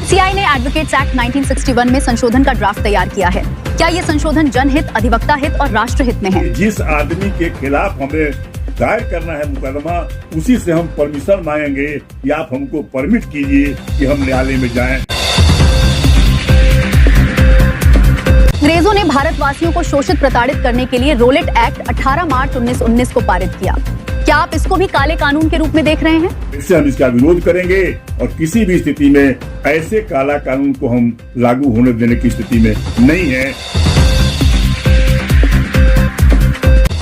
CI ने advocates act 1961 में संशोधन का ड्राफ्ट तैयार किया है। क्या ये संशोधन जनहित, अधिवक्ता हित और राष्ट्र हित में है? जिस आदमी के खिलाफ हमें दायर करना है मुकदमा, उसी से हम परमिशन मांगेंगे कि आप हमको परमिट कीजिए कि हम न्यायालय में जाएं। अंग्रेजों ने भारतवासियों को शोषित प्रताड़ित करने के लिए रोलेट एक्ट 18 मार्च 1919 को पारित किया। क्या आप इसको भी काले कानून के रूप में देख रहे हैं? इससे हम इसका विरोध करेंगे और किसी भी स्थिति में ऐसे काला कानून को हम लागू होने देने की स्थिति में नहीं है।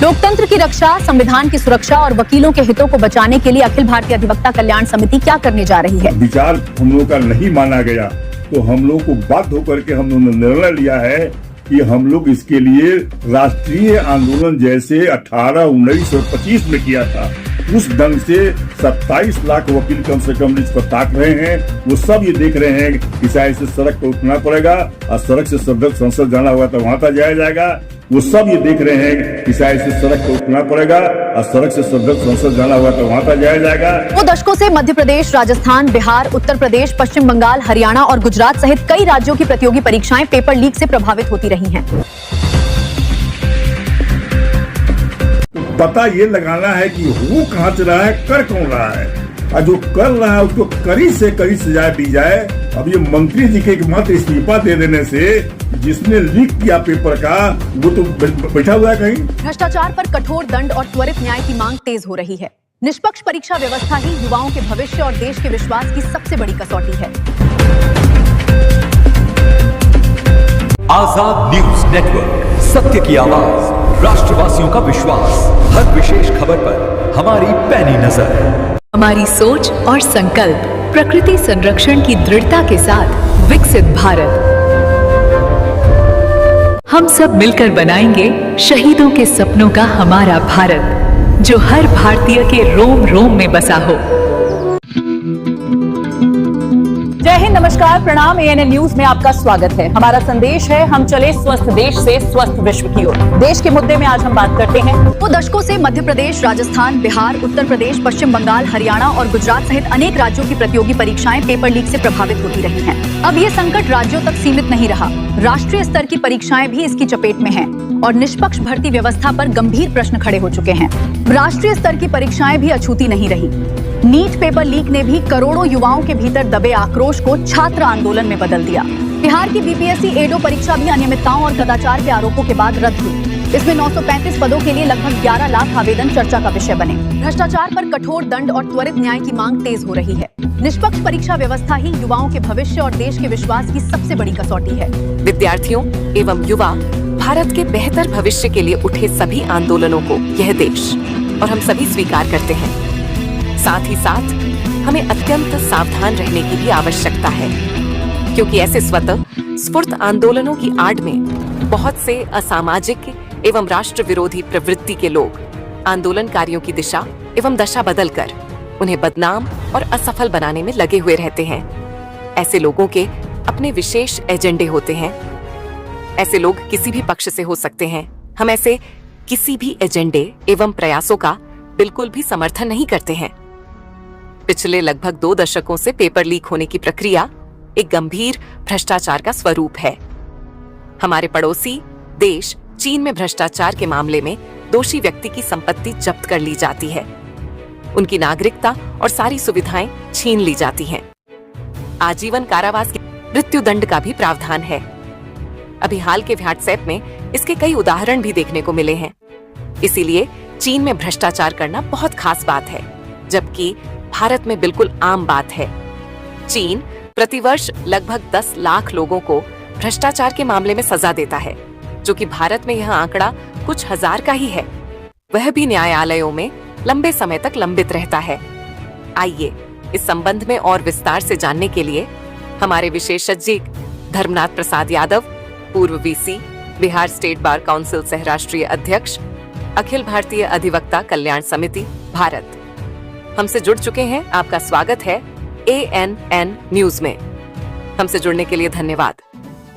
लोकतंत्र की रक्षा, संविधान की सुरक्षा और वकीलों के हितों को बचाने के लिए अखिल भारतीय अधिवक्ता कल्याण समिति क्या करने जा रही है? विचार हम लोगों का नहीं माना गया तो हम लोगों को बाध्य होकर के हम लोगों ने निर्णय लिया है कि हम लोग इसके लिए राष्ट्रीय आंदोलन जैसे 18-19-25 में किया था, उस ढंग से 27 लाख वकील कम से कम इस पर ताक रहे हैं। वो सब ये देख रहे हैं कि शायद से सड़क पर उठना पड़ेगा और सड़क से संसद जाना होगा तो वहां तक जाया जाएगा। वो सब ये देख रहे हैं कि शायद से सड़क पर उठना पड़ेगा और सड़क से संसद जाना होगा तो वहां तक जाया जाएगा। 2 दशकों से मध्य प्रदेश, राजस्थान, बिहार, उत्तर प्रदेश, पश्चिम बंगाल, हरियाणा और गुजरात सहित कई राज्यों की प्रतियोगी परीक्षाएं पेपर लीक से प्रभावित होती रही हैं। पता ये लगाना है कि वो कहाँ से रहा है, कर कौन रहा है, और जो कर रहा है उसको कड़ी से कड़ी सजा दी जाए। अब ये मंत्री जी के एकमात्र इस्तीफा दे देने से जिसने लीक किया पेपर का वो तो बैठा हुआ है कहीं। भ्रष्टाचार पर कठोर दंड और त्वरित न्याय की मांग तेज हो रही है। निष्पक्ष परीक्षा व्यवस्था ही युवाओं के भविष्य और देश के विश्वास की सबसे बड़ी कसौटी है। आजाद न्यूज नेटवर्क, सत्य की आवाज, राष्ट्रवासियों का विश्वास। हर विशेष खबर पर हमारी पैनी नजर। हमारी सोच और संकल्प प्रकृति संरक्षण की दृढ़ता के साथ विकसित भारत। हम सब मिलकर बनाएंगे शहीदों के सपनों का हमारा भारत, जो हर भारतीय के रोम रोम में बसा हो। जय हिंद, नमस्कार, प्रणाम। एएनएन न्यूज में आपका स्वागत है। हमारा संदेश है, हम चले स्वस्थ देश से स्वस्थ विश्व की ओर। देश के मुद्दे में आज हम बात करते हैं। 2 दशकों से मध्य प्रदेश, राजस्थान, बिहार, उत्तर प्रदेश, पश्चिम बंगाल, हरियाणा और गुजरात सहित अनेक राज्यों की प्रतियोगी परीक्षाएं पेपर लीक से प्रभावित होती रही हैं। अब ये संकट राज्यों तक सीमित नहीं रहा, राष्ट्रीय स्तर की परीक्षाएं भी इसकी चपेट में हैं और निष्पक्ष भर्ती व्यवस्था पर गंभीर प्रश्न खड़े हो चुके हैं। राष्ट्रीय स्तर की परीक्षाएं भी अछूती नहीं रही। नीट पेपर लीक ने भी करोड़ों युवाओं के भीतर दबे आक्रोश को छात्र आंदोलन में बदल दिया। बिहार की बीपीएससी एडो परीक्षा भी अनियमितताओं और कदाचार के आरोपों के बाद रद्द हुई। इसमें 935 पदों के लिए लगभग 11 लाख आवेदन चर्चा का विषय बने। भ्रष्टाचार पर कठोर दंड और त्वरित न्याय की मांग तेज हो रही है। निष्पक्ष परीक्षा व्यवस्था ही युवाओं के भविष्य और देश के विश्वास की सबसे बड़ी कसौटी है। विद्यार्थियों एवं युवा भारत के बेहतर भविष्य के लिए उठे सभी आंदोलनों को यह देश और हम सभी स्वीकार करते हैं। साथ ही साथ हमें अत्यंत सावधान रहने की भी आवश्यकता है, क्योंकि ऐसे स्वतः स्फूर्त आंदोलनों की आड़ में बहुत से असामाजिक एवं राष्ट्र विरोधी प्रवृत्ति के लोग आंदोलनकारियों की दिशा एवं दशा बदलकर उन्हें बदनाम और असफल बनाने में लगे हुए रहते हैं। ऐसे लोगों के अपने विशेष एजेंडे होते हैं। ऐसे लोग किसी भी पक्ष से हो सकते हैं। हम ऐसे किसी भी एजेंडे एवं प्रयासों का बिल्कुल भी समर्थन नहीं करते हैं। पिछले लगभग 2 दशकों से पेपर लीक होने की प्रक्रिया एक गंभीर भ्रष्टाचार का स्वरूप है। हमारे पड़ोसी देश चीन में भ्रष्टाचार के मामले में दोषी व्यक्ति की संपत्ति जब्त कर ली जाती है, उनकी नागरिकता और सारी सुविधाएं छीन ली जाती हैं। आजीवन कारावास की मृत्यु दंड का भी प्रावधान है। अभी हाल के व्हाट्सएप में इसके कई उदाहरण भी देखने को मिले हैं। इसीलिए चीन में भ्रष्टाचार करना बहुत खास बात है, जबकि भारत में बिल्कुल आम बात है। चीन प्रतिवर्ष लगभग 10 लाख लोगों को भ्रष्टाचार के मामले में सजा देता है, जो कि भारत में यह आंकड़ा कुछ हजार का ही है। वह भी न्यायालयों में लंबे समय तक लंबित रहता है। आइए इस संबंध में और विस्तार से जानने के लिए हमारे विशेषज्ञ धर्मनाथ प्रसाद यादव, पूर्व VC, Bihar state bar council सह राष्ट्रीय अध्यक्ष, अखिल भारतीय अधिवक्ता कल्याण समिति, भारत, हमसे जुड़ चुके हैं। आपका स्वागत है एएनएन न्यूज में। हमसे जुड़ने के लिए धन्यवाद।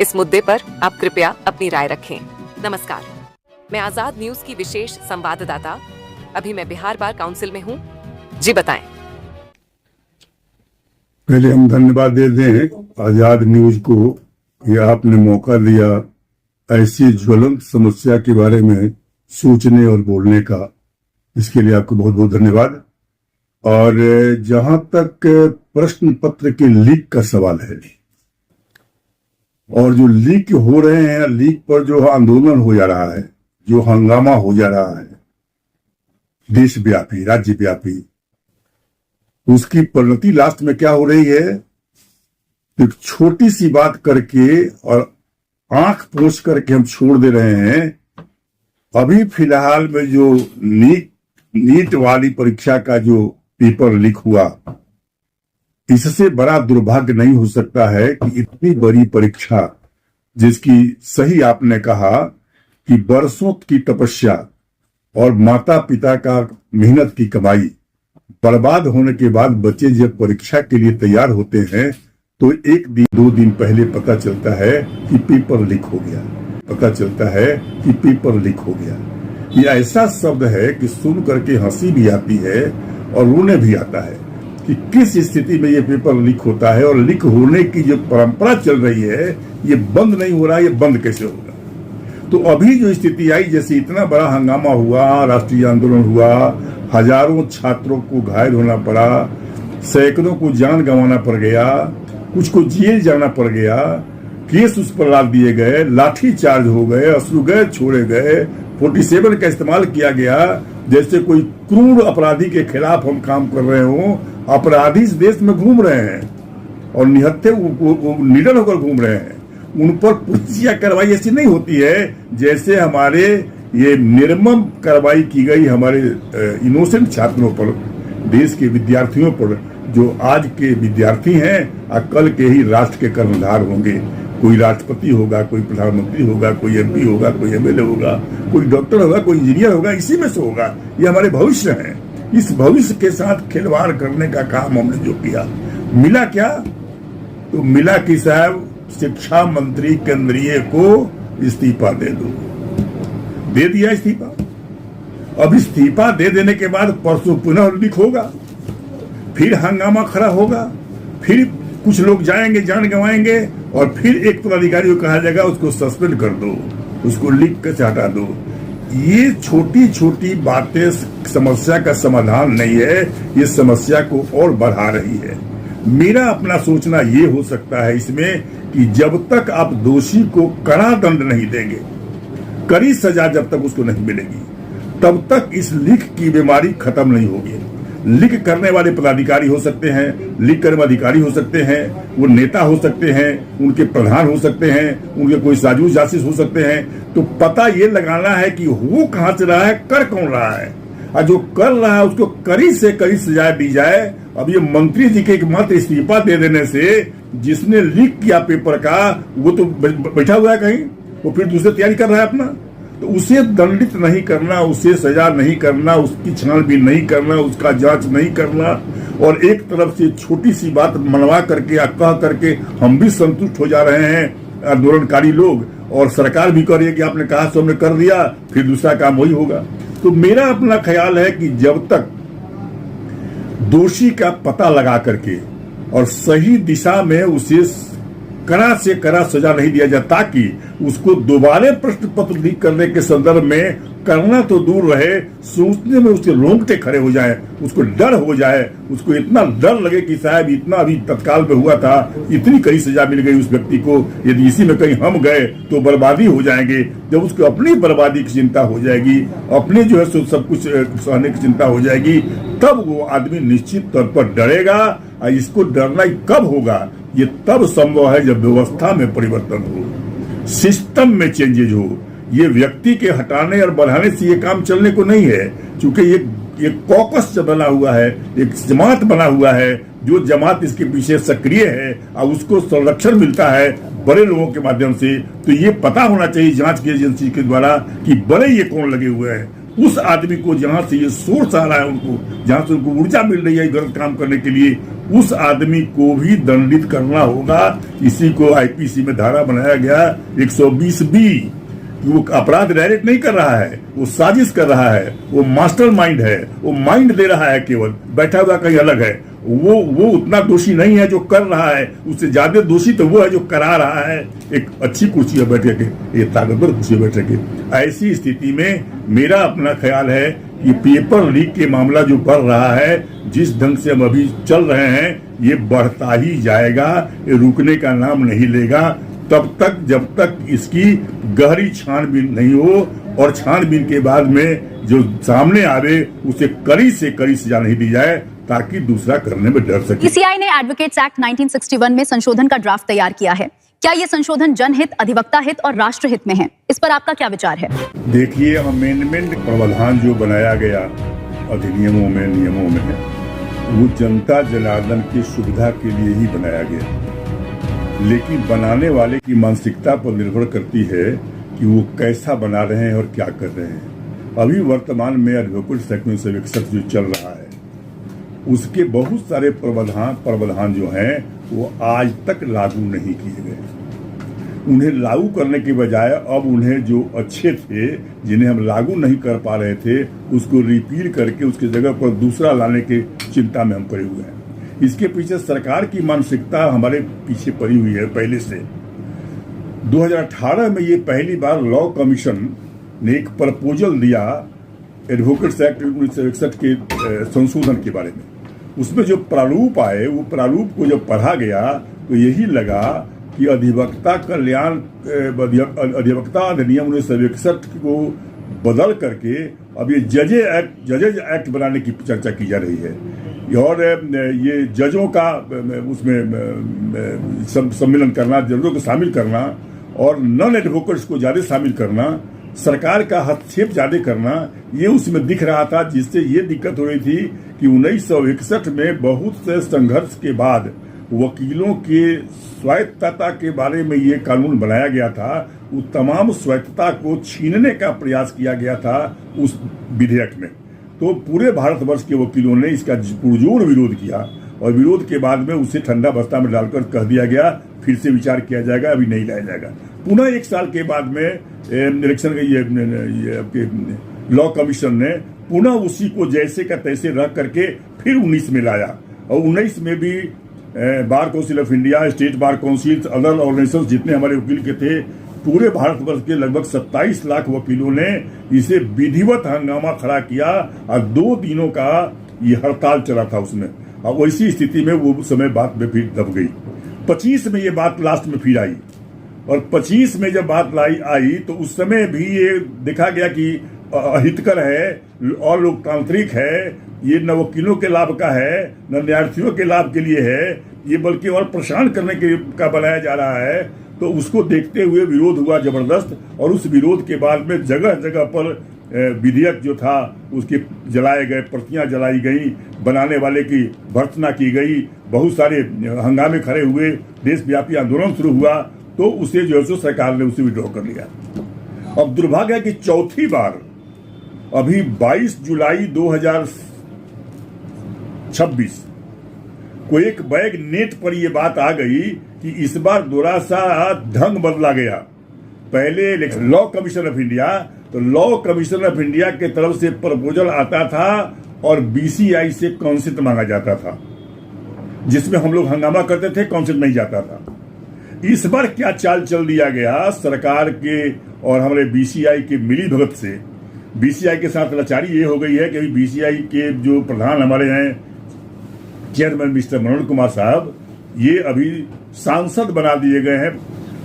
इस मुद्दे पर आप कृपया अपनी राय रखें। नमस्कार, मैं आजाद न्यूज की विशेष संवाददाता, अभी मैं बिहार बार काउंसिल में हूँ। जी बताएं। पहले हम धन्यवाद देते हैं आजाद न्यूज को कि आपने मौका दिया ऐसी ज्वलंत समस्या के बारे में सोचने और बोलने का। इसके लिए आपको बहुत बहुत धन्यवाद। और जहां तक प्रश्न पत्र के लीक का सवाल है और जो लीक हो रहे हैं, लीक पर जो आंदोलन हो जा रहा है, जो हंगामा हो जा रहा है देशव्यापी राज्यव्यापी, उसकी परिणति लास्ट में क्या हो रही है? एक छोटी सी बात करके और आंख पोंछ करके हम छोड़ दे रहे हैं। अभी फिलहाल में जो नीट वाली परीक्षा का जो पेपर लीक हुआ, इससे बड़ा दुर्भाग्य नहीं हो सकता है कि इतनी बड़ी परीक्षा, जिसकी सही आपने कहा कि बरसों की तपस्या और माता पिता का मेहनत की कमाई बर्बाद होने के बाद बच्चे जब परीक्षा के लिए तैयार होते हैं तो एक दिन 2 दिन पहले पता चलता है कि पेपर लीक हो गया। पता चलता है कि पेपर लीक हो गया। ये ऐसा शब्द है कि सुन करके हंसी भी आती है और रोने भी आता है कि किस स्थिति में ये पेपर लीक होता है और लीक होने की जो परंपरा चल रही है ये बंद नहीं हो रहा, ये बंद कैसे होगा? तो अभी जो स्थिति आई, जैसे इतना बड़ा हंगामा हुआ, राष्ट्रीय आंदोलन हुआ, हजारों छात्रों को घायल होना पड़ा, सैकड़ों को जान गंवाना पड़ गया, कुछ को जेल जाना पड़ गया, केस उस पर लाद दिए गए, लाठी चार्ज हो गए, अश्रु गैस छोड़े गए, 47 का इस्तेमाल किया गया, जैसे कोई क्रूर अपराधी के खिलाफ हम काम कर रहे हों। अपराधी इस देश में घूम रहे हैं और निहत्थे निडर होकर घूम रहे हैं। उन पर पुलिस या कार्रवाई ऐसी नहीं होती है जैसे हमारे ये निर्मम कार्रवाई की गई हमारे इनोसेंट छात्रों पर, देश के विद्यार्थियों पर, जो आज के विद्यार्थी हैं और कल के ही राष्ट्र के कर्णधार होंगे। कोई राष्ट्रपति होगा, कोई प्रधानमंत्री होगा, कोई एमपी होगा, कोई एमएलए होगा, कोई डॉक्टर होगा, कोई इंजीनियर होगा, इसी में से होगा। ये हमारे भविष्य है। इस भविष्य के साथ खिलवाड़ करने का काम हमने जो किया, मिला क्या? तो मिला कि साहब शिक्षा मंत्री केंद्रीय को इस्तीफा दे दो। दे दिया इस्तीफा। अब इस्तीफा दे देने के बाद परसों पुनः लीक होगा, फिर हंगामा खड़ा होगा, फिर कुछ लोग जाएंगे, जान गंवाएंगे और फिर एक पदाधिकारी को कहा जाएगा उसको सस्पेंड कर दो, उसको लीक से हटा दो। ये छोटी छोटी बातें समस्या का समाधान नहीं है, ये समस्या को और बढ़ा रही है। मेरा अपना सोचना ये हो सकता है इसमें कि जब तक आप दोषी को कड़ा दंड नहीं देंगे, कड़ी सजा जब तक उसको नहीं मिलेगी, तब तक इस लीक की बीमारी खत्म नहीं होगी। लीक करने वाले पदाधिकारी हो सकते हैं, लीक करने वाले अधिकारी हो सकते हैं, वो नेता हो सकते हैं, उनके प्रधान हो सकते हैं, उनके कोई साजिश जासूस हो सकते हैं। तो पता ये लगाना है कि वो कहां से रहा है, कर कौन रहा है, और जो कर रहा है उसको कड़ी से कड़ी सजा दी जाए। अब ये मंत्री जी के एकमात्र इस्तीफा दे देने से जिसने लीक किया पेपर का, वो तो बैठा हुआ है कहीं, वो फिर दूसरी तैयारी कर रहा है अपना। तो उसे दंडित नहीं करना, उसे सजा नहीं करना, उसकी छानबीन नहीं करना, उसका जांच नहीं करना, और एक तरफ से छोटी सी बात मनवा करके या कह करके हम भी संतुष्ट हो जा रहे हैं आंदोलनकारी लोग, और सरकार भी कह रही है कि आपने कहा सो हमने कर दिया, फिर दूसरा काम वही होगा। तो मेरा अपना ख्याल है कि जब तक दोषी का पता लगा करके और सही दिशा में उसे कड़ा से कड़ा सजा नहीं दिया जाए, ताकि उसको दोबारा प्रश्न पत्र लीक करने के संदर्भ में करना तो दूर रहे, सोचने में उसके रोंगटे खड़े हो जाए, उसको डर हो जाए, उसको इतना डर लगे कि साहब इतना अभी तत्काल में हुआ था, इतनी कड़ी सजा मिल गई उस व्यक्ति को, यदि इसी में कहीं हम गए तो बर्बादी हो जाएंगे। जब उसको अपनी बर्बादी की चिंता हो जाएगी, अपने जो है सब कुछ सहने की चिंता हो जाएगी, तब वो आदमी निश्चित तौर पर डरेगा। और इसको डरना कब होगा? ये तब संभव है जब व्यवस्था में परिवर्तन हो, सिस्टम में चेंजेज हो। ये व्यक्ति के हटाने और बढ़ाने से ये काम चलने को नहीं है, क्योंकि ये कॉकस बना हुआ है, एक जमात बना हुआ है, जो जमात इसके पीछे सक्रिय है और उसको संरक्षण मिलता है बड़े लोगों के माध्यम से। तो ये पता होना चाहिए जांच की एजेंसी के द्वारा कि बड़े ये कौन लगे हुए हैं। उस आदमी को जहां से ये सोर्स आ रहा है, उनको जहां से उनको ऊर्जा मिल रही है गलत काम करने के लिए, उस आदमी को भी दंडित करना होगा। इसी को आईपीसी में धारा बनाया गया 120B। वो अपराध डायरेक्ट नहीं कर रहा है, वो साजिश कर रहा है, वो मास्टरमाइंड है, वो माइंड दे रहा है, केवल बैठा हुआ कहीं अलग है। वो उतना दोषी नहीं है जो कर रहा है, उससे ज्यादा दोषी तो वो है जो करा रहा है एक अच्छी कुर्सी पर बैठ के, एक ताकतवर कुर्सी पर बैठ के। ऐसी स्थिति में मेरा अपना ख्याल है कि पेपर लीक के मामला जो बढ़ रहा है, जिस ढंग से हम अभी चल रहे हैं, ये बढ़ता ही जाएगा, ये रुकने का नाम नहीं लेगा तब तक जब तक इसकी गहरी छानबीन नहीं हो और छानबीन के बाद में जो सामने आवे उसे कड़ी से कड़ी सजा नहीं दी जाए ताकि दूसरा करने में डर सके। ईसीआई ने एडवोकेट्स एक्ट 1961 में संशोधन का ड्राफ्ट तैयार किया है। क्या ये संशोधन जनहित, अधिवक्ता हित और राष्ट्र हित में है? इस पर आपका क्या विचार है? देखिए, अमेंडमेंट प्रावधान जो बनाया गया अधिनियमों में, नियमों में, वो जनता जनार्दन की सुविधा के लिए ही बनाया गया, लेकिन बनाने वाले की मानसिकता पर निर्भर करती है कि वो कैसा बना रहे हैं और क्या कर रहे हैं। अभी वर्तमान में एडवोकेट्स एक्ट 1961 जो चल रहा है, उसके बहुत सारे प्रावधान जो हैं वो आज तक लागू नहीं किए गए। उन्हें लागू करने के बजाय अब उन्हें जो अच्छे थे, जिन्हें हम लागू नहीं कर पा रहे थे, उसको रिपील करके उसकी जगह पर दूसरा लाने की चिंता में हम पड़े हुए हैं। इसके पीछे सरकार की मानसिकता हमारे पीछे पड़ी हुई है पहले से। 2018 में ये पहली बार लॉ कमीशन ने एक प्रपोजल दिया एडवोकेट्स एक्ट 1961 के संशोधन के बारे में। उसमें जो प्रारूप आए, वो प्रारूप को जब पढ़ा गया तो यही लगा कि अधिवक्ता अधिनियम 1961 को बदल करके अब ये जजेज एक्ट बनाने की चर्चा की जा रही है और ये जजों का उसमें सम्मेलन करना, जजों को शामिल करना और नॉन एडवोकेट्स को ज्यादा शामिल करना, सरकार का हस्तक्षेप ज्यादा करना, ये उसमें दिख रहा था। जिससे ये दिक्कत हो रही थी कि 1961 में बहुत से संघर्ष के बाद वकीलों के स्वायत्तता के बारे में ये कानून बनाया गया था। उस तमाम स्वायत्तता को छीनने का प्रयास किया गया था उस विधेयक में। तो पूरे भारतवर्ष के वकीलों ने इसका पुरजोर विरोध किया और विरोध के बाद में उसे ठंडा बस्ता में डालकर कह दिया गया फिर से विचार किया जाएगा, अभी नहीं लाया जाएगा। पुनः 1 साल के बाद में इलेक्शन ये लॉ कमीशन ने पुनः उसी को जैसे का तैसे रख करके फिर 19 में लाया और 19 में भी bar council of India, state bar council, other organization जितने हमारे वकील के थे, पूरे भारतवर्ष के लगभग 27 लाख वकीलों ने इसे विधिवत हंगामा खड़ा किया और 2 दिनों का ये हड़ताल चला था उसमें। और वैसी स्थिति में वो समय बात में फिर दब गई। 25 में ये बात लास्ट में फिर आई और 25 में जब बात आई तो उस समय भी ये देखा गया कि अहितकर है और लोकतांत्रिक है, ये न वकीलों के लाभ का है न न्यायार्थियों के लाभ के लिए है, ये बल्कि और परेशान करने का बनाया जा रहा है। तो उसको देखते हुए विरोध हुआ जबरदस्त और उस विरोध के बाद में जगह जगह पर विधेयक जो था उसके जलाए गए, प्रतियां जलाई गई, बनाने वाले की भर्त्सना की गई, बहुत सारे हंगामे खड़े हुए, देशव्यापी आंदोलन शुरू हुआ। तो उसे जो है सो सरकार ने उसे विड्रॉ कर लिया। अब दुर्भाग्य है कि चौथी बार अभी 22 जुलाई 2026 को एक बैग नेट पर यह बात आ गई कि इस बार थोड़ा सा ढंग बदला गया। पहले लॉ कमीशन ऑफ इंडिया, तो लॉ कमीशन ऑफ इंडिया के तरफ से प्रपोजल आता था और बीसीआई से काउंसिल मांगा जाता था, जिसमें हम लोग हंगामा करते थे, काउंसिल नहीं जाता था। इस बार क्या चाल चल दिया गया सरकार के और हमारे बीसीआई के मिली भगत से। बीसीआई के साथ लाचारी ये हो गई है कि अभी बीसीआई के जो प्रधान हमारे हैं चेयरमैन मिस्टर मनोज कुमार साहब, ये अभी सांसद बना दिए गए हैं।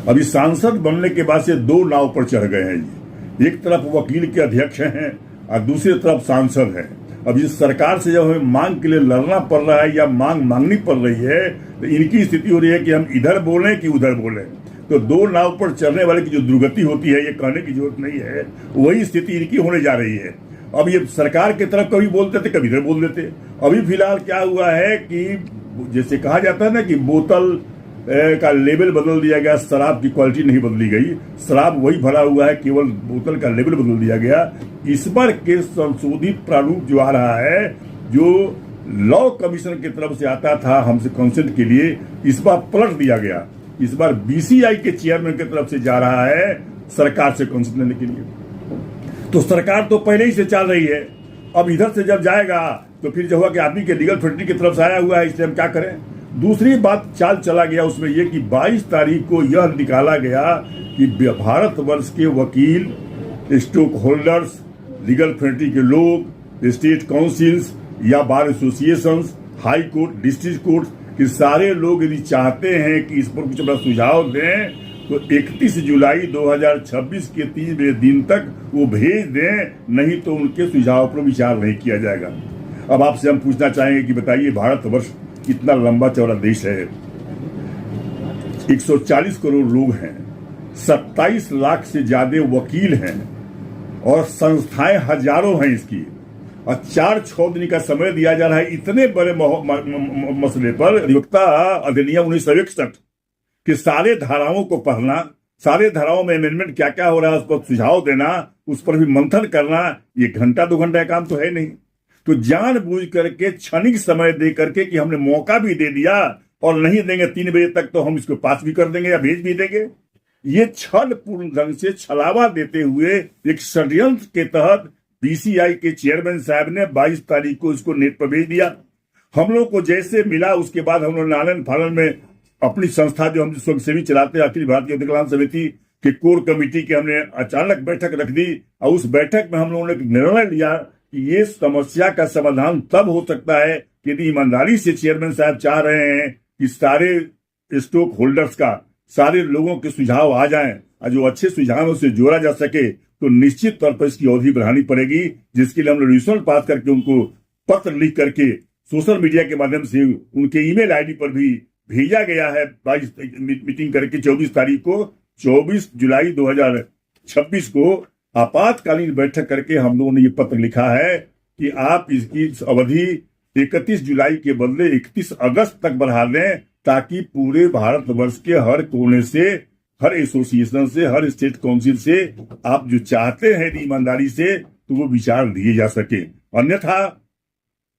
अभी सांसद बनने के बाद से 2 नाव पर चढ़ गए हैं। ये एक तरफ वकील के अध्यक्ष हैं और दूसरी तरफ सांसद हैं। अब इस सरकार से जब हमें मांग के लिए लड़ना पड़ रहा है या मांग मांगनी पड़ रही है, तो इनकी स्थिति हो रही है कि हम इधर बोलें कि उधर बोलें। तो 2 नाव पर चढ़ने वाले की जो दुर्गति होती है, ये कहने की जरूरत नहीं है, वही स्थिति इनकी होने जा रही है। अब ये सरकार की तरफ कभी बोलते थे, कभी इधर बोल देते। अभी फिलहाल क्या हुआ है कि जैसे कहा जाता है ना कि बोतल का लेबल बदल दिया गया, शराब की क्वालिटी नहीं बदली गई, शराब वही भरा हुआ है, केवल बोतल का लेबल बदल दिया गया। इस बार के संशोधित प्रारूप जो आ रहा है, जो लॉ कमीशन की तरफ से आता था हमसे काउंसिल के लिए, इस बार पलट दिया गया। इस बार बीसीआई के चेयरमैन की तरफ से जा रहा है सरकार से काउंसिल लेने के लिए। तो सरकार तो पहले ही से चल रही है, अब इधर से जब जाएगा तो फिर जो हुआ कि आदमी के लीगल फ्रेटर्निटी की तरफ से आया हुआ है, इसलिए हम क्या करें। दूसरी बात चाल चला गया उसमें यह कि 22 तारीख को यह निकाला गया कि भारतवर्ष के वकील, स्टॉक होल्डर्स, लीगल फ्रेटर्निटी के लोग, स्टेट काउंसिल्स या bar associations, high court, district court के सारे लोग यदि चाहते हैं कि इस पर कुछ अपना सुझाव दें तो 31 जुलाई 2026 के 3 दिन तक वो भेज दें, नहीं तो उनके सुझाव पर विचार नहीं किया जाएगा। अब आपसे हम पूछना चाहेंगे कि बताइए, भारतवर्ष कितना लंबा चौड़ा देश है, 140 करोड़ लोग हैं, 27 लाख से ज्यादा वकील हैं और संस्थाएं हजारों हैं इसकी, और 4-6 दिन का समय दिया जा रहा है इतने बड़े मसले पर। अधिवक्ता अधिनियम 1961 के सारे धाराओं को पढ़ना, सारे धाराओं में अमेंडमेंट क्या क्या हो रहा है उस पर सुझाव देना, उस पर भी मंथन करना, ये घंटा 2 घंटा का काम तो है नहीं। तो जानबूझ करके क्षणिक समय दे करके कि हमने मौका भी दे दिया और नहीं देंगे 3 बजे तक तो हम इसको पास भी कर देंगे या भेज भी देंगे, ये छल पूर्ण ढंग से छलावा देते हुए एक षड्यंत्र के तहत बीसीआई के चेयरमैन साहब ने 22 तारीख को इसको नेट पर भेज दिया। हम लोग को जैसे मिला उसके बाद हम लोग नालन फालन में अपनी संस्था जो हम स्वयंसेवी चलाते हैं, अखिल भारतीय विकलांग समिति के कोर कमेटी के हमने अचानक बैठक रख दी और उस बैठक में हम लोगों ने निर्णय लिया कि ये समस्या का समाधान तब हो सकता है कि यदि ईमानदारी से चेयरमैन साहब चाह रहे हैं कि सारे स्टॉक होल्डर्स का, सारे लोगों के सुझाव आ जाएं और जो अच्छे सुझावों से जोड़ा जा सके तो निश्चित तौर पर इसकी अवधि बढ़ानी पड़ेगी, जिसके लिए हमने रेजोल्यूशन पास करके उनको पत्र लिख करके सोशल मीडिया के माध्यम से उनके ईमेल आईडी पर भी भेजा गया है। 22 मीटिंग करके 24 तारीख को, 24 जुलाई 2026 को आपातकालीन बैठक करके हम लोगों ने ये पत्र लिखा है कि आप इसकी अवधि 31 जुलाई के बदले 31 अगस्त तक बढ़ा दें, ताकि पूरे भारतवर्ष के हर कोने से, हर एसोसिएशन से, हर स्टेट काउंसिल से आप जो चाहते हैं ईमानदारी से तो वो विचार दिए जा सके। अन्यथा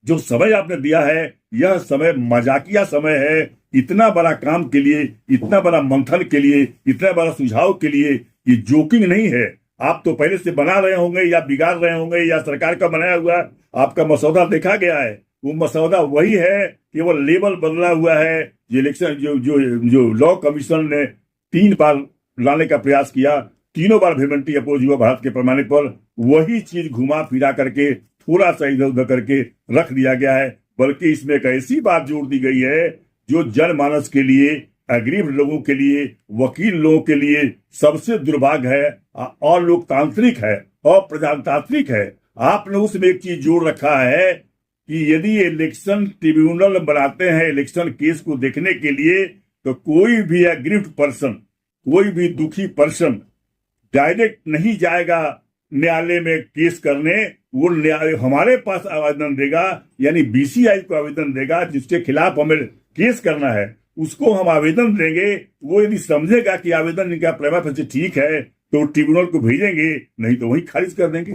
जो समय आपने दिया है यह समय मजाकिया समय है। इतना बड़ा काम के लिए, इतना बड़ा मंथन के लिए, इतना बड़ा सुझाव के लिए ये जोकिंग नहीं है। आप तो पहले से बना रहे होंगे या बिगाड़ रहे होंगे या सरकार का बनाया हुआ आपका मसौदा देखा गया है, वो मसौदा वही है, केवल लेबल बदला हुआ है। जो इलेक्शन जो लॉ कमीशन ने 3 बार लाने का प्रयास किया, तीनों बार वेमेंटी अपोज हुआ भारत के पैमाने पर, वही चीज घुमा फिरा करके थोड़ा सा इधर उधर करके रख दिया गया है। बल्कि इसमें एक ऐसी बात जोड़ दी गई है जो जनमानस के लिए, गरीब लोगों के लिए, वकील लोगों के लिए सबसे दुर्भाग्य है, अलोकतांत्रिक है और प्रजातांत्रिक है। आपने उसमें एक चीज जोड़ रखा है कि यदि इलेक्शन ट्रिब्यूनल बनाते हैं इलेक्शन केस को देखने के लिए, तो कोई भी एग्रीव्ड पर्सन, कोई भी दुखी पर्सन डायरेक्ट नहीं जाएगा न्यायालय में केस करने, वो न्यायालय हमारे पास आवेदन देगा, यानी बीसीआई को आवेदन देगा जिसके खिलाफ हमें केस करना है, उसको हम आवेदन देंगे। वो यदि समझेगा कि आवेदन इनका प्रेमा फैसी ठीक है तो ट्रिब्यूनल को भेजेंगे, नहीं तो वही खारिज कर देंगे।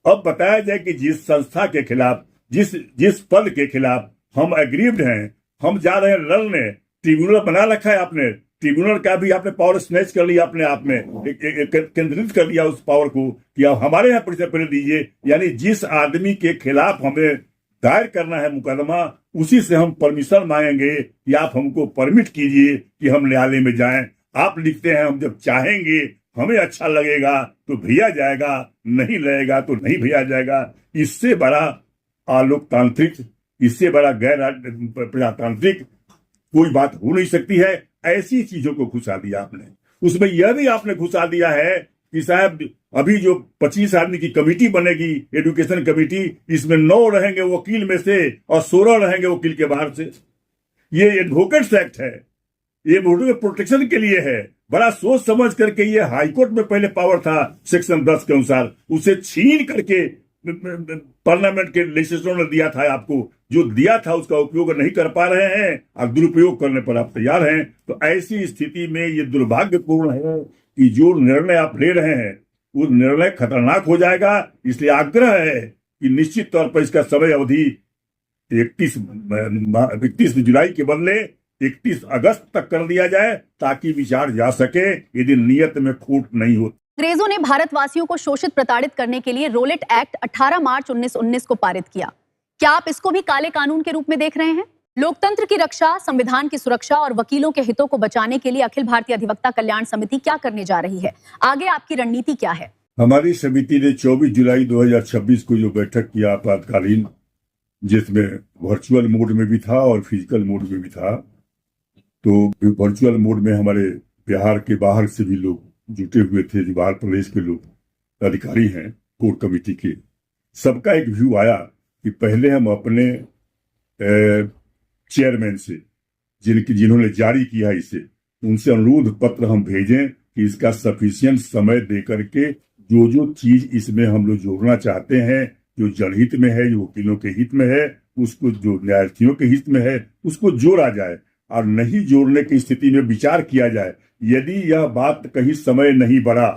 अब बताया जाए कि जिस संस्था के खिलाफ, जिस पद के खिलाफ हम एग्रीव्ड हैं, हम जा रहे हैं लड़ने, ट्रिब्यूनल बना रखा है आपने, ट्रिब्यूनल का भी आपने पावर स्नैच कर लिया अपने आप में, केंद्रित कर लिया उस पावर को कि आप हमारे यहाँ परिचय पहले दीजिए। यानी जिस आदमी के खिलाफ हमें दायर करना है मुकदमा, उसी से हम परमिशन मांगेंगे कि आप हमको परमिट कीजिए कि हम न्यायालय में जाएं। आप लिखते हैं हम जब चाहेंगे, हमें अच्छा लगेगा तो भेजा जाएगा, नहीं लगेगा तो नहीं भेजा जाएगा। इससे बड़ा आलोकतांत्रिक, इससे बड़ा गैर प्रजातांत्रिक कोई बात हो नहीं सकती है। ऐसी चीजों को घुसा दिया आपने। उसमें यह भी आपने घुसा दिया है कि साहब अभी जो 25 आदमी की कमेटी बनेगी, एजुकेशन कमेटी, इसमें 9 रहेंगे वकील में से और 16 रहेंगे वकील के बाहर से। ये एडवोकेट्स एक्ट है, ये वोटों के प्रोटेक्शन के लिए है। बड़ा सोच समझ करके ये हाईकोर्ट में पहले पावर था सेक्शन 10 के अनुसार, उसे छीन करके पार्लियामेंट के लेजिस्लेचर ने दिया था आपको, जो दिया था उसका उपयोग नहीं कर पा रहे हैं और दुरुपयोग करने पर आप तैयार हैं। तो ऐसी स्थिति में ये दुर्भाग्यपूर्ण है कि जो निर्णय आप ले रहे हैं वो निर्णय खतरनाक हो जाएगा। इसलिए आग्रह है कि निश्चित तौर पर इसका समय अवधि 31 जुलाई के बदले 31 अगस्त तक कर दिया जाए, ताकि विचार जा सके, यदि नियत में खोट नहीं हो। अंग्रेजों ने भारतवासियों को शोषित प्रताड़ित करने के लिए रोलेट एक्ट 18 मार्च 1919 को पारित किया। क्या आप इसको भी काले कानून के रूप में देख रहे हैं? लोकतंत्र की रक्षा, संविधान की सुरक्षा और वकीलों के हितों को बचाने के लिए अखिल भारतीय अधिवक्ता कल्याण समिति क्या करने जा रही है? आगे आपकी रणनीति क्या है? हमारी समिति ने 24 जुलाई 2026 को जो बैठक किया आपातकालीन, जिसमें वर्चुअल मोड में भी था और फिजिकल मोड में भी था, तो वर्चुअल मोड में हमारे बिहार के बाहर से भी लोग जुटे हुए थे, जो बाहर प्रदेश के लोग अधिकारी हैं कोर कमेटी के। सबका एक व्यू आया कि पहले हम अपने चेयरमैन से, जिन्होंने जारी किया इसे, उनसे अनुरोध पत्र हम भेजें कि इसका सफिशिएंट समय देकर के जो चीज इसमें हम लोग जोड़ना चाहते हैं, जो जनहित में है, जो वकीलों के हित में है, उसको, जो न्यायार्थियों के हित में है, उसको जोड़ा जाए और नहीं जोड़ने की स्थिति में विचार किया जाए। यदि यह बात कहीं समय नहीं बढ़ा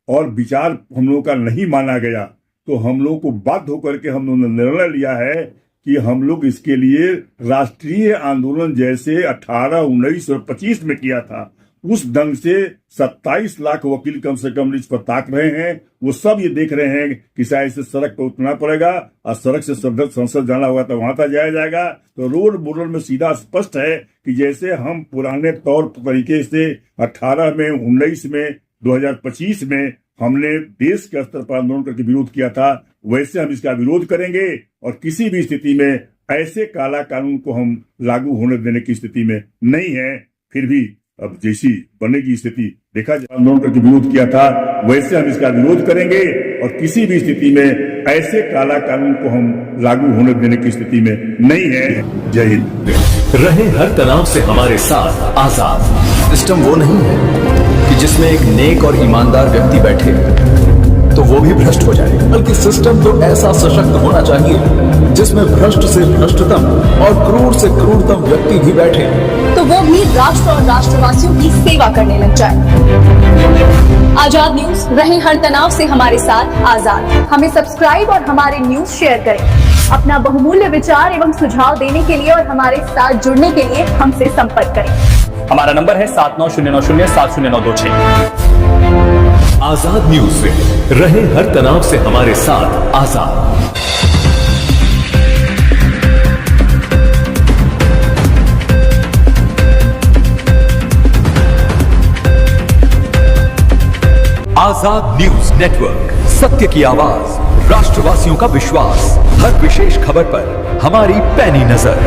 और विचार हम लोगों का नहीं माना गया, तो हम लोग को बाध्य होकर के हम लोगों ने निर्णय लिया है कि हम लोग इसके लिए राष्ट्रीय आंदोलन जैसे 18, 19 और 25 में किया था, उस ढंग से 27 लाख वकील कम से कम इस पर ताक रहे हैं। वो सब ये देख रहे हैं कि शायद से सड़क पर उतरना पड़ेगा और सड़क से संसद जाना होगा तो वहां तक जाया जाएगा। तो रोड मॉडल में सीधा स्पष्ट है कि जैसे हम पुराने तौर तरीके से 18 में, 19 में, 2025 में हमने देश के स्तर पर आंदोलन करके विरोध किया था, वैसे हम इसका विरोध करेंगे और किसी भी स्थिति में ऐसे काला कानून को हम लागू होने देने की स्थिति में नहीं है। फिर भी अब जैसी बनेगी स्थिति देखा जाए, आंदोलन करके विरोध किया था, वैसे हम इसका विरोध करेंगे और किसी भी स्थिति में ऐसे काला कानून को हम लागू होने देने की स्थिति में नहीं है। जय हिंद। रहे हर तनाव से हमारे साथ आजाद। सिस्टम वो नहीं है कि जिसमें एक नेक और ईमानदार व्यक्ति बैठे तो वो भी भ्रष्ट हो जाए, बल्कि सिस्टम तो ऐसा सशक्त होना चाहिए जिसमें भ्रष्ट से भ्रष्टतम और क्रूर से क्रूरतम व्यक्ति भी बैठे, तो वो भी राष्ट्र और राष्ट्रवासियों की सेवा करने लग जाए। आजाद न्यूज, रहे हर तनाव से हमारे साथ आजाद। हमें सब्सक्राइब और हमारे न्यूज शेयर करें। अपना बहुमूल्य विचार एवं सुझाव देने के लिए और हमारे साथ जुड़ने के लिए हमसे संपर्क करें। हमारा नंबर है 7909070926। आजाद न्यूज से रहे हर तनाव से हमारे साथ आजाद। आजाद न्यूज नेटवर्क, सत्य की आवाज, राष्ट्रवासियों का विश्वास। हर विशेष खबर पर हमारी पैनी नजर।